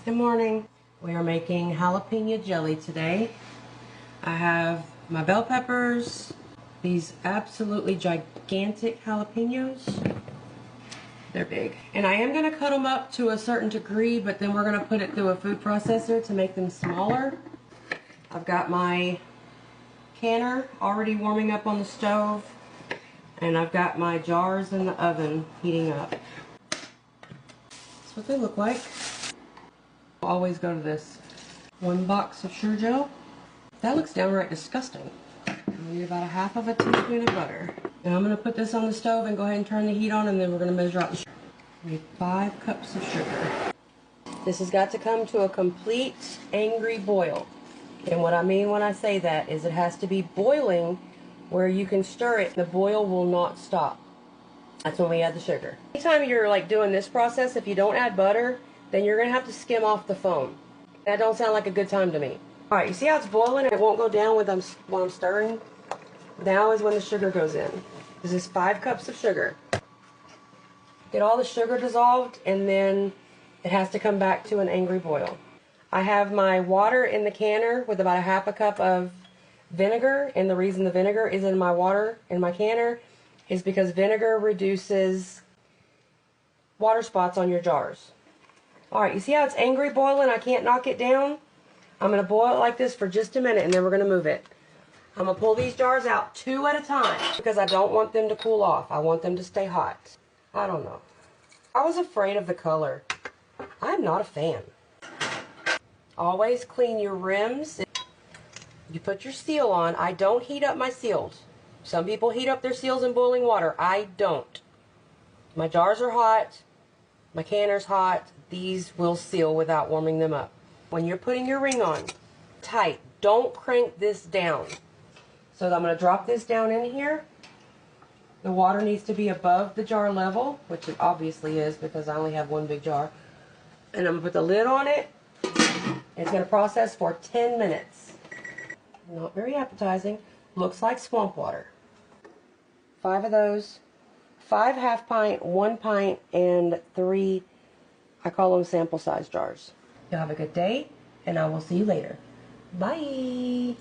Good morning. We are making jalapeno jelly today. I have my bell peppers, these absolutely gigantic jalapenos. They're big. And I am going to cut them up to a certain degree, but then we're going to put it through a food processor to make them smaller. I've got my canner already warming up on the stove, and I've got my jars in the oven heating up. That's what they look like. I'll always go to this. 1 box of sugar gel. That looks downright disgusting. I need about 1/2 teaspoon of butter. And I'm going to put this on the stove and go ahead and turn the heat on, and then we're going to measure out the sugar. We need 5 cups of sugar. This has got to come to a complete angry boil. And what I mean when I say that is it has to be boiling where you can stir it. The boil will not stop. That's when we add the sugar. Anytime you're like doing this process, if you don't add butter, then you're going to have to skim off the foam. That don't sound like a good time to me. Alright, you see how it's boiling and it won't go down while I'm stirring? Now is when the sugar goes in. This is 5 cups of sugar. Get all the sugar dissolved, and then it has to come back to an angry boil. I have my water in the canner with about 1/2 cup of vinegar, and the reason the vinegar is in my water in my canner is because vinegar reduces water spots on your jars. Alright, you see how it's angry boiling? I can't knock it down. I'm going to boil it like this for just a minute, and then we're going to move it. I'm going to pull these jars out 2 at a time because I don't want them to cool off. I want them to stay hot. I don't know. I was afraid of the color. I'm not a fan. Always clean your rims. You put your seal on. I don't heat up my seals. Some people heat up their seals in boiling water. I don't. My jars are hot. My canner's hot. These will seal without warming them up. When you're putting your ring on, tight. Don't crank this down. So I'm going to drop this down in here. The water needs to be above the jar level, which it obviously is because I only have 1 big jar. And I'm going to put the lid on it. It's going to process for 10 minutes. Not very appetizing. Looks like swamp water. 5 of those. 5 1/2 pint, 1 pint, and 3, I call them sample size jars. Y'all have a good day, and I will see you later. Bye!